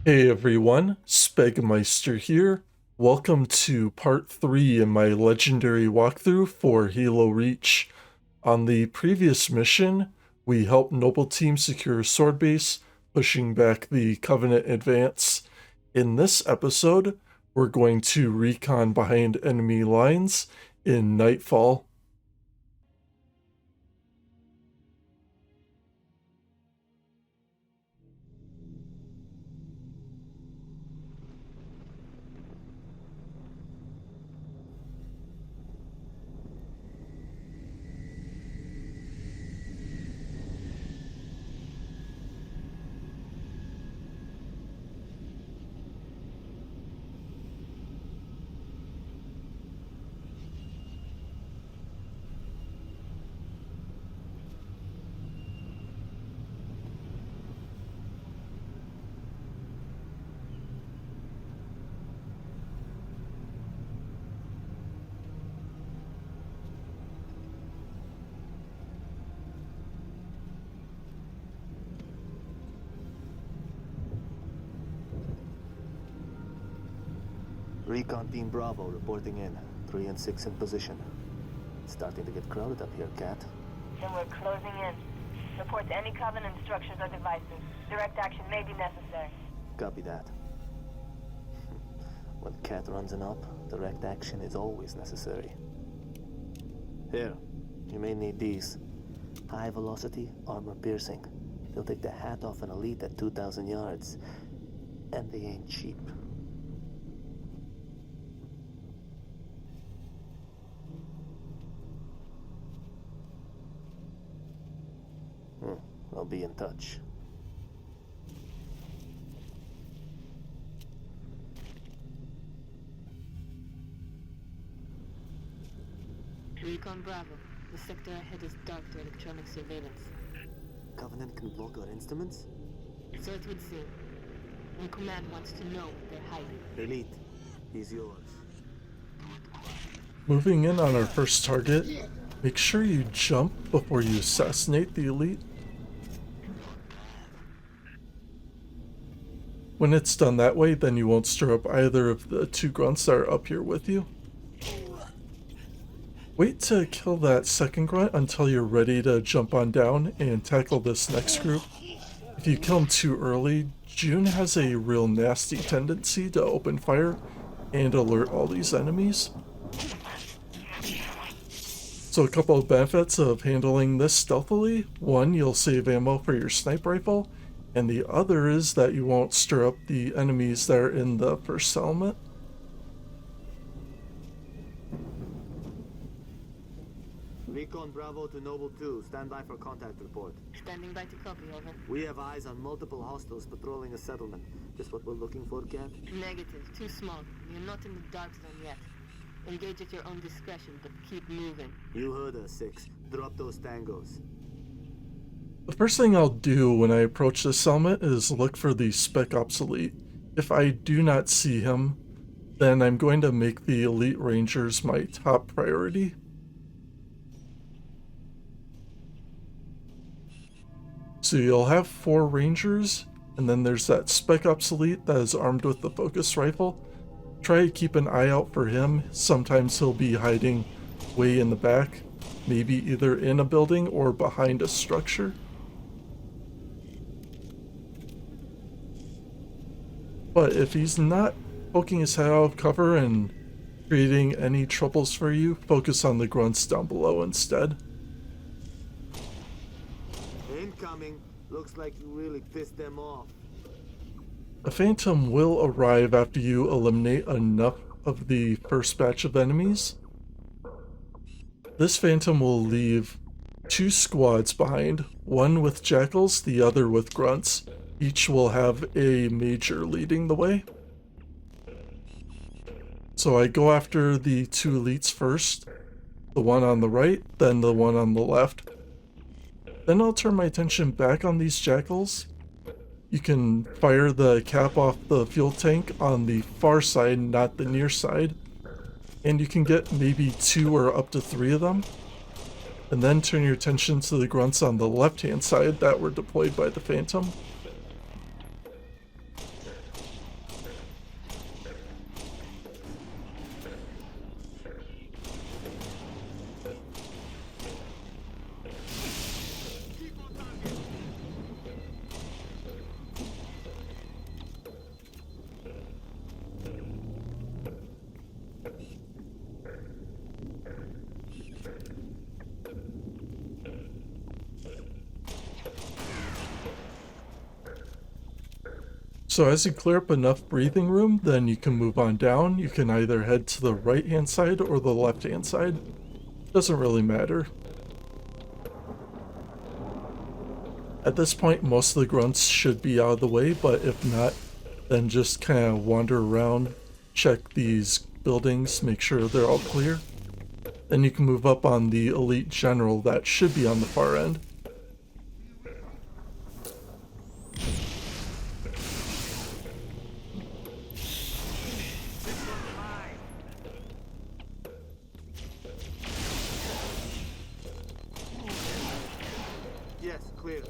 Hey everyone, Spegmeister here. Welcome to part 3 in my legendary walkthrough for Halo Reach. On the previous mission, we helped Noble Team secure a sword base, pushing back the Covenant advance. In this episode, we're going to recon behind enemy lines in Nightfall. Recon Team Bravo reporting in. 3 and 6 in position. It's starting to get crowded up here, Cat. Then we're closing in. Report to any Covenant structures or devices. Direct action may be necessary. Copy that. When Cat runs an op, direct action is always necessary. Here, you may need these. High velocity, armor piercing. They'll take the hat off an elite at 2,000 yards. And they ain't cheap. I'll be in touch. Recon Bravo. The sector ahead is dark to electronic surveillance. Covenant can block our instruments? So it would seem. And Command wants to know what they're hiding. Elite, he's yours. Moving in on our first target, make sure you jump before you assassinate the elite. When it's done that way, then you won't stir up either of the two grunts that are up here with you. Wait to kill that second grunt until you're ready to jump on down and tackle this next group. If you kill him too early, June has a real nasty tendency to open fire and alert all these enemies. So a couple of benefits of handling this stealthily. One, you'll save ammo for your sniper rifle. And the other is that you won't stir up the enemies that are in the first settlement. Recon Bravo to Noble 2. Stand by for contact report. Standing by to copy, over. We have eyes on multiple hostiles patrolling a settlement. This what we're looking for, Cat? Negative. Too small. You're not in the dark zone yet. Engage at your own discretion, but keep moving. You heard us, 6. Drop those tangos. The first thing I'll do when I approach this settlement is look for the Spec Ops Elite. If I do not see him, then I'm going to make the Elite Rangers my top priority. So you'll have 4 Rangers, and then there's that Spec Ops Elite that is armed with the focus rifle. Try to keep an eye out for him. Sometimes he'll be hiding way in the back, maybe either in a building or behind a structure. But if he's not poking his head out of cover and creating any troubles for you, focus on the grunts down below instead. Incoming. Looks like you really pissed them off. A Phantom will arrive after you eliminate enough of the first batch of enemies. This Phantom will leave 2 squads behind, one with Jackals, the other with Grunts. Each will have a Major leading the way. So I go after the 2 elites first, the one on the right, then the one on the left. Then I'll turn my attention back on these Jackals. You can fire the cap off the fuel tank on the far side, not the near side. And you can get maybe 2 or up to 3 of them. And then turn your attention to the grunts on the left-hand side that were deployed by the Phantom. So as you clear up enough breathing room, then you can move on down. You can either head to the right hand side or the left hand side. Doesn't really matter. At this point, most of the grunts should be out of the way, but if not, then just kind of wander around, check these buildings, make sure they're all clear. Then you can move up on the elite general that should be on the far end. Yes, clear.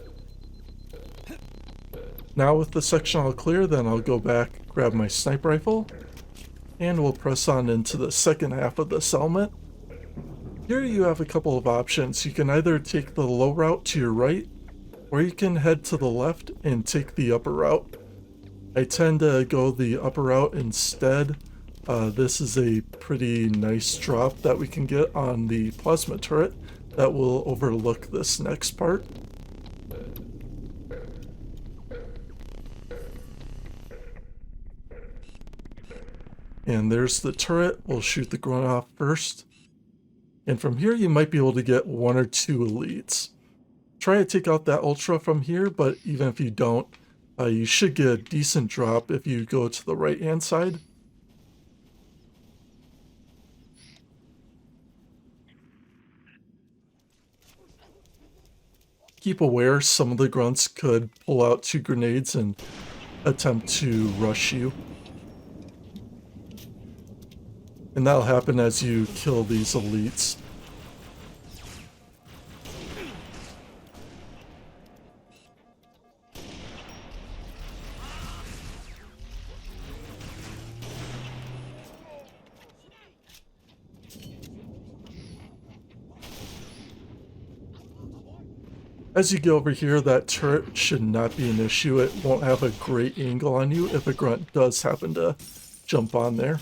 Now with the section all clear, then I'll go back, grab my sniper rifle, and we'll press on into the second half of the settlement. Here you have a couple of options. You can either take the low route to your right, or you can head to the left and take the upper route. I tend to go the upper route instead. This is a pretty nice drop that we can get on the plasma turret that will overlook this next part. And there's the turret. We'll shoot the grunt off first. And from here you might be able to get one or two elites. Try to take out that ultra from here, but even if you don't, you should get a decent drop if you go to the right hand side. Keep aware, some of the grunts could pull out 2 grenades and attempt to rush you. And that'll happen as you kill these elites. As you get over here, that turret should not be an issue. It won't have a great angle on you if a grunt does happen to jump on there.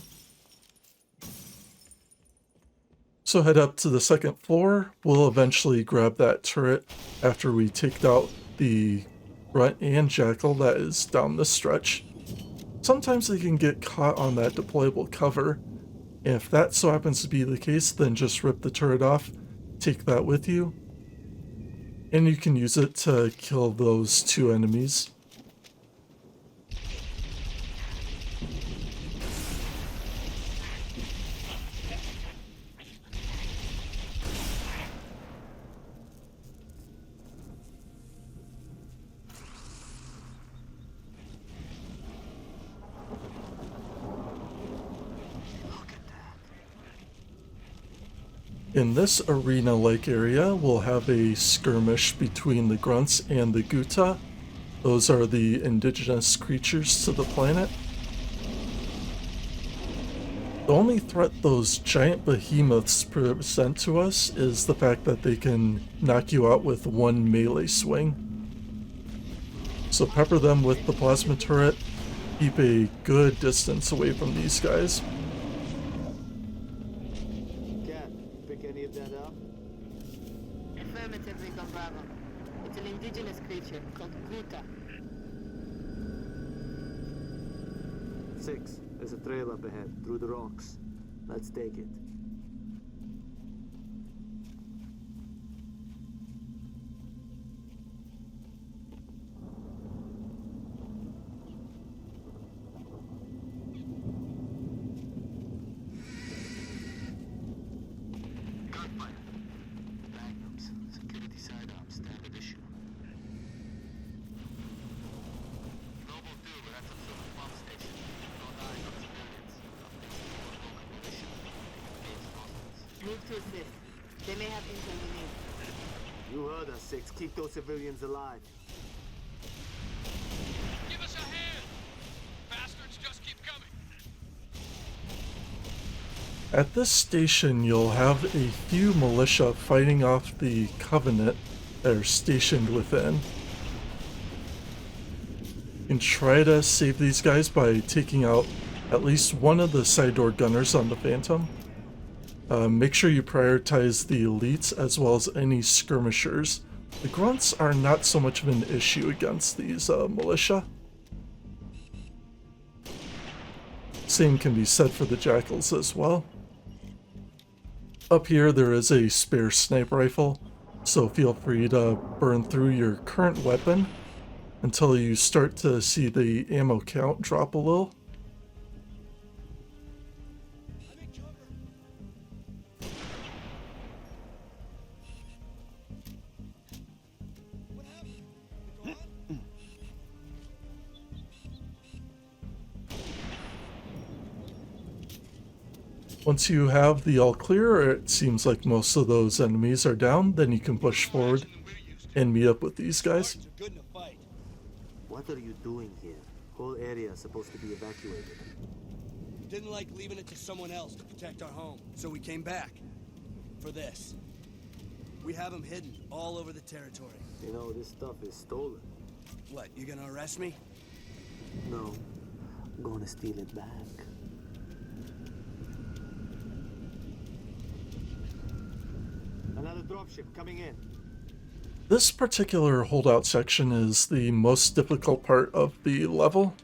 So head up to the second floor. We'll eventually grab that turret after we take out the grunt and jackal that is down this stretch. Sometimes they can get caught on that deployable cover. And if that so happens to be the case, then just rip the turret off, take that with you, and you can use it to kill those 2 enemies. In this arena-like area, we'll have a skirmish between the grunts and the Guta. Those are the indigenous creatures to the planet. The only threat those giant behemoths present to us is the fact that they can knock you out with 1 melee swing. So pepper them with the plasma turret, keep a good distance away from these guys. Any of that up? Affirmative, Recon Bravo. It's an indigenous creature called Guta. 6. There's a trail up ahead, through the rocks. Let's take it. Move to assist. They may have intel we need. You heard us, 6. Keep those civilians alive. Give us a hand! Bastards just keep coming! At this station, you'll have a few militia fighting off the Covenant that are stationed within. You can try to save these guys by taking out at least one of the side door gunners on the Phantom. Make sure you prioritize the elites as well as any skirmishers. The grunts are not so much of an issue against these militia. Same can be said for the jackals as well. Up here there is a spare sniper rifle, so feel free to burn through your current weapon until you start to see the ammo count drop a little. Once you have the all clear, or it seems like most of those enemies are down, then you can push forward and meet up with these guys. What are you doing here? Whole area is supposed to be evacuated. Didn't like leaving it to someone else to protect our home, so we came back. For this. We have them hidden all over the territory. You know, this stuff is stolen. What, you gonna arrest me? No, I'm gonna steal it back. Another dropship coming in. This particular holdout section is the most difficult part of the level.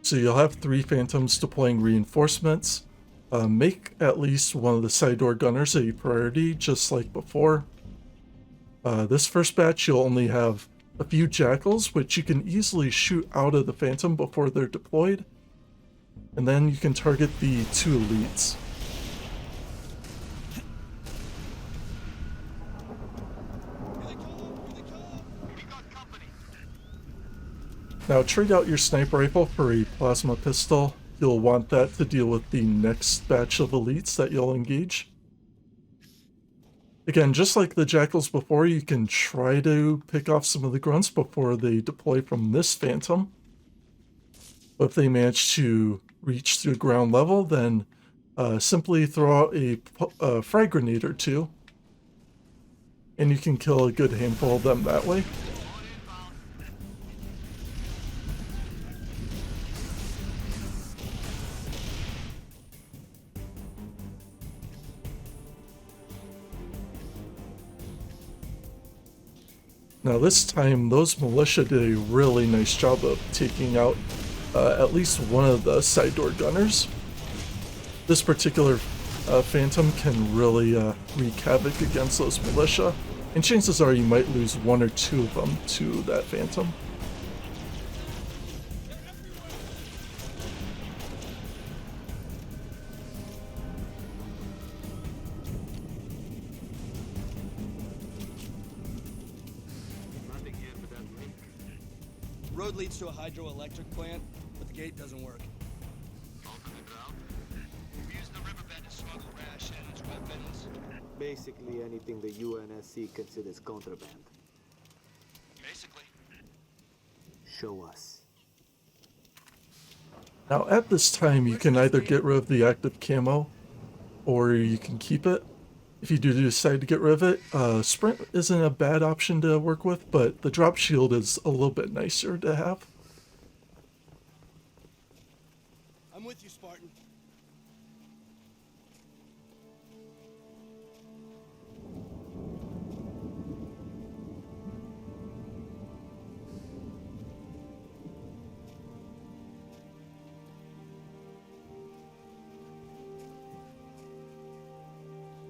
So you'll have 3 phantoms deploying reinforcements. Make at least one of the side door gunners a priority, just like before. This first batch you'll only have a few jackals, which you can easily shoot out of the phantom before they're deployed. And then you can target the 2 elites. Now trade out your sniper rifle for a plasma pistol. You'll want that to deal with the next batch of elites that you'll engage. Again, just like the jackals before, you can try to pick off some of the grunts before they deploy from this phantom. But if they manage to reach the ground level, then simply throw out a frag grenade or 2. And you can kill a good handful of them that way. Now this time, those militia did a really nice job of taking out at least one of the side door gunners. This particular phantom can really wreak havoc against those militia, and chances are you might lose 1 or 2 of them to that phantom. Road leads to a hydroelectric plant, but the gate doesn't work. All from the ground? We use the riverbed to smuggle rations, weapons. Basically anything the UNSC considers contraband. Basically. Show us. Now at this time you can either get rid of the active camo or you can keep it. If you do decide to get rid of it, sprint isn't a bad option to work with, but the drop shield is a little bit nicer to have. I'm with you, Spartan.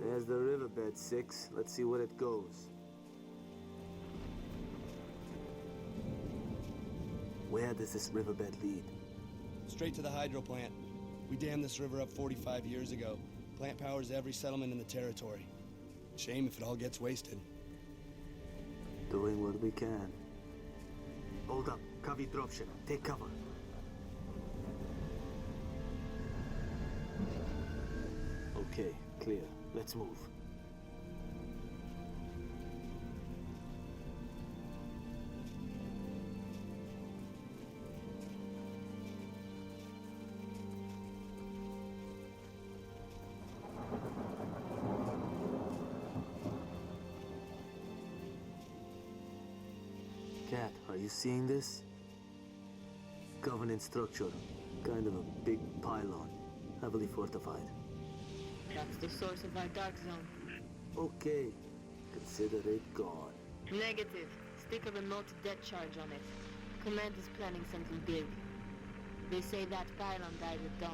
There's the riverbed, 6. Let's see where it goes. Where does this riverbed lead? Straight to the hydro plant. We dammed this river up 45 years ago. Plant powers every settlement in the territory. Shame if it all gets wasted. Doing what we can. Hold up. Covey dropship. Take cover. Okay, clear. Let's move. Cat, are you seeing this? Covenant structure. Kind of a big pylon. Heavily fortified. That's the source of our dark zone. Okay. Consider it gone. Negative. Stick a remote death charge on it. Command is planning something big. They say that pylon died at dawn.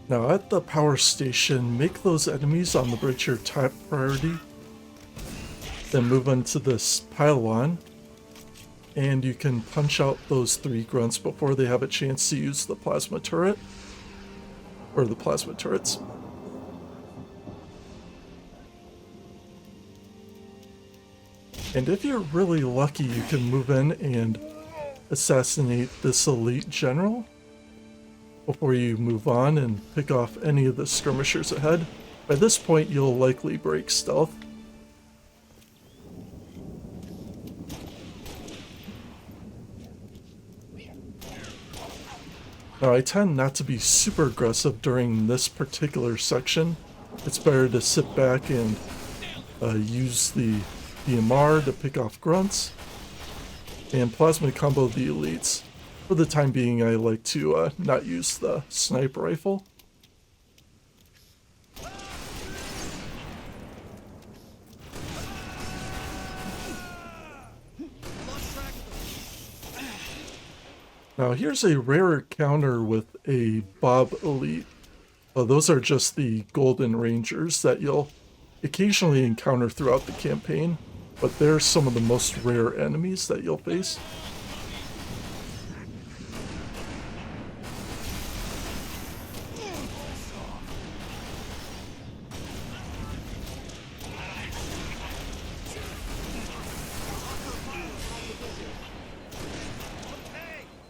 Now at the power station, make those enemies on the bridge your top priority. Then move on to this pylon. And you can punch out those 3 grunts before they have a chance to use the plasma turret. Or the plasma turrets. And if you're really lucky, you can move in and assassinate this elite general before you move on and pick off any of the skirmishers ahead. By this point, you'll likely break stealth. Now, I tend not to be super aggressive during this particular section. It's better to sit back and use the DMR to pick off grunts and plasma combo the elites. For the time being, I like to not use the sniper rifle. Now here's a rare encounter with a Bob Elite. Those are just the Golden Rangers that you'll occasionally encounter throughout the campaign, but they're some of the most rare enemies that you'll face.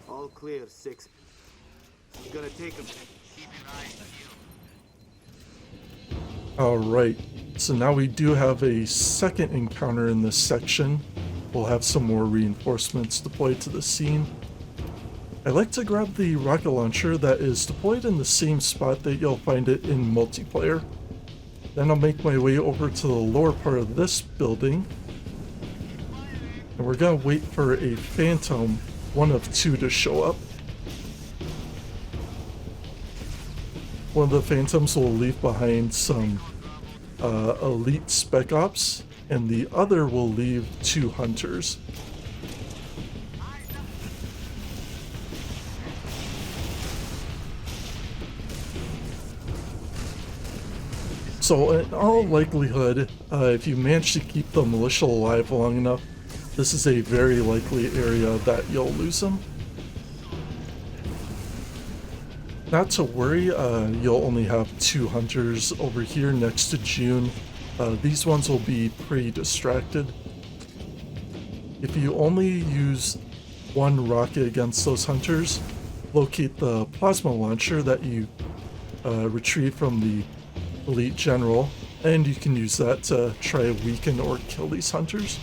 All clear, 6. You're gonna take him. Keep your eyes peeled. Alright, so now we do have a second encounter in this section. We'll have some more reinforcements deployed to the scene. I like to grab the rocket launcher that is deployed in the same spot that you'll find it in multiplayer. Then I'll make my way over to the lower part of this building. And we're gonna wait for a Phantom, one of 2, to show up. One of the Phantoms will leave behind some elite spec ops, and the other will leave 2 hunters. So in all likelihood, if you manage to keep the militia alive long enough, this is a very likely area that you'll lose them. Not to worry, you'll only have 2 hunters over here next to June. These ones will be pretty distracted. If you only use 1 rocket against those hunters, locate the plasma launcher that you retrieve from the elite general, and you can use that to try to weaken or kill these hunters.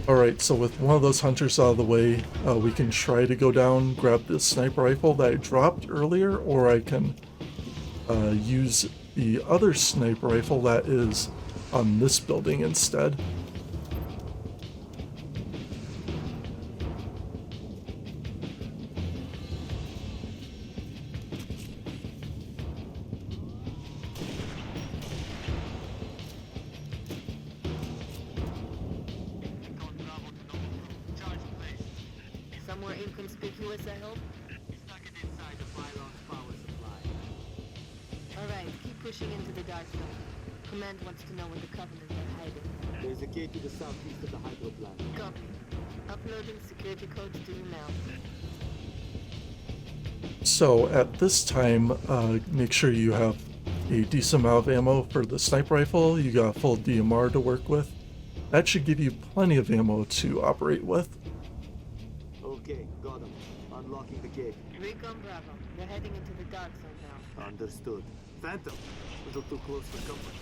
Alright, so with one of those hunters out of the way, we can try to go down, grab the sniper rifle that I dropped earlier, or I can use the other sniper rifle that is on this building instead. Recon Bravo to Noble Crew. Charge in place. Somewhere inconspicuous, I hope? Stuck it inside the pylon's power supply. Alright, keep pushing into the dark zone. Command wants to know where the Covenant are hiding. There's a gate to the southeast of the hydro plant. Copy. Uploading security codes to you now. So at this time, make sure you have a decent amount of ammo for the sniper rifle. You got a full DMR to work with. That should give you plenty of ammo to operate with. Okay, got him. Unlocking the gate. Recon Bravo. We're heading into the dark zone now. Understood. Phantom, a little too close for comfort.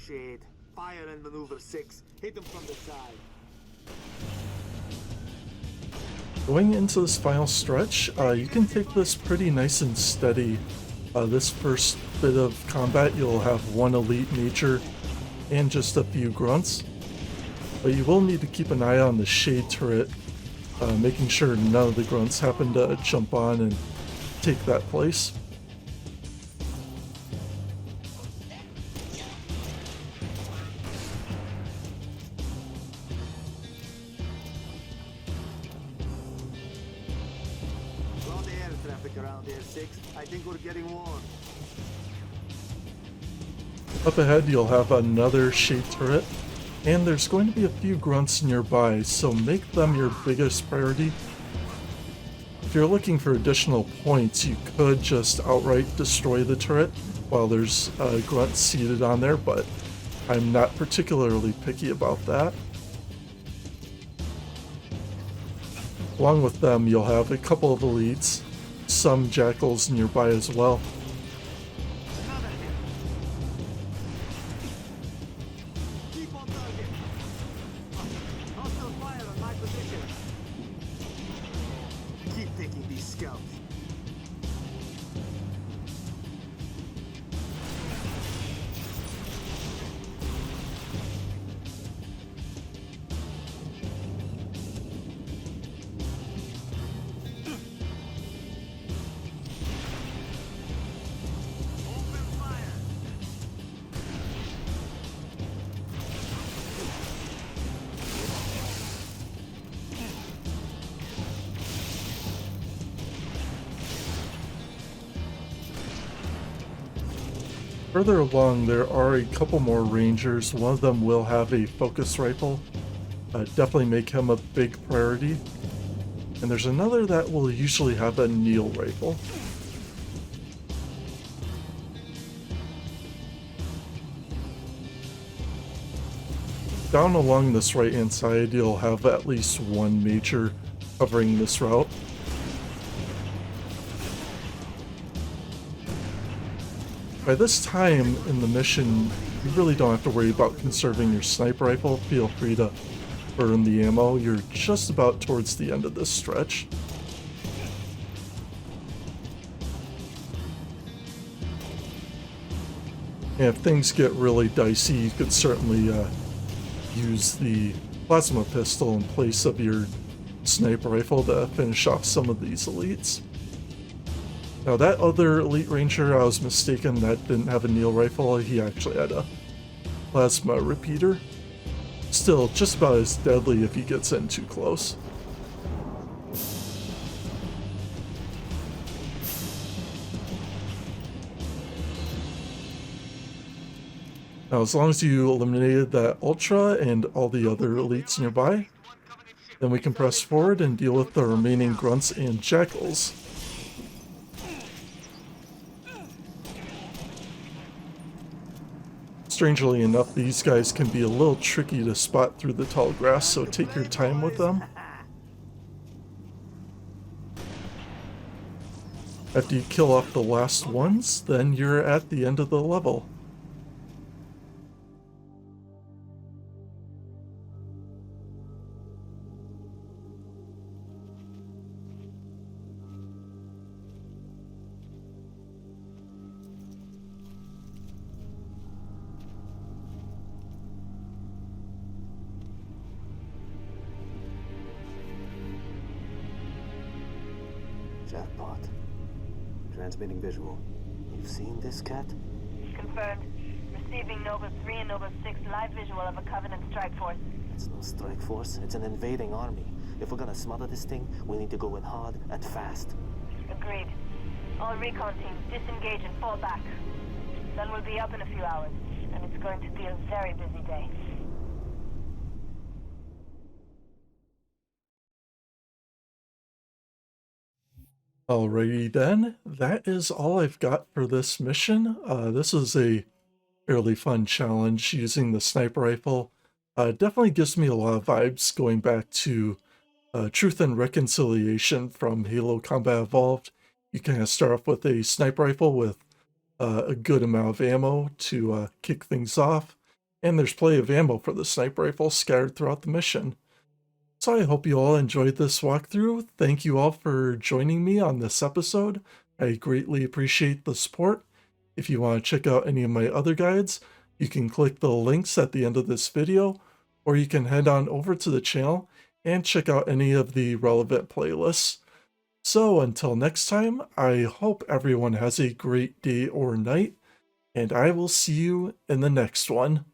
shade. Fire and maneuver 6. Hit them from the side. Going into this final stretch, you can take this pretty nice and steady. This first bit of combat, you'll have one elite major and just a few grunts. But you will need to keep an eye on the shade turret, making sure none of the grunts happen to jump on and take that place. Lot of air traffic around here, 6. I think we're getting warm. Up ahead, you'll have another shade turret, and there's going to be a few grunts nearby, so make them your biggest priority. If you're looking for additional points, you could just outright destroy the turret while there's a grunt seated on there, but I'm not particularly picky about that. Along with them, you'll have a couple of elites, some jackals nearby as well. Keep on target. Hostile fire on my position. Keep taking these scouts. Further along, there are a couple more rangers. One of them will have a focus rifle. Definitely make him a big priority. And there's another that will usually have a Neil rifle. Down along this right-hand side, you'll have at least one major covering this route. By this time in the mission, you really don't have to worry about conserving your sniper rifle. Feel free to burn the ammo. You're just about towards the end of this stretch. And if things get really dicey, you could certainly use the plasma pistol in place of your sniper rifle to finish off some of these elites. Now that other elite ranger, I was mistaken, that didn't have a Neil rifle. He actually had a plasma repeater. Still, just about as deadly if he gets in too close. Now, as long as you eliminated that Ultra and all the other elites nearby, then we can press forward and deal with the remaining grunts and jackals. Strangely enough, these guys can be a little tricky to spot through the tall grass, so take your time with them. After you kill off the last ones, then you're at the end of the level. Jackpot. Transmitting visual. You've seen this, Cat? Confirmed. Receiving Nova 3 and Nova 6 live visual of a Covenant strike force. It's no strike force. It's an invading army. If we're gonna smother this thing, we need to go in hard and fast. Agreed. All recon teams disengage and fall back. Sun will be up in a few hours, and it's going to be a very busy day. Alrighty then, that is all I've got for this mission. This is a fairly fun challenge using the sniper rifle. Definitely gives me a lot of vibes going back to Truth and Reconciliation from Halo Combat Evolved. You kind of start off with a sniper rifle with a good amount of ammo to kick things off. and there's plenty of ammo for the sniper rifle scattered throughout the mission. So I hope you all enjoyed this walkthrough. Thank you all for joining me on this episode. I greatly appreciate the support. If you want to check out any of my other guides, you can click the links at the end of this video, or you can head on over to the channel and check out any of the relevant playlists. So until next time, I hope everyone has a great day or night, and I will see you in the next one.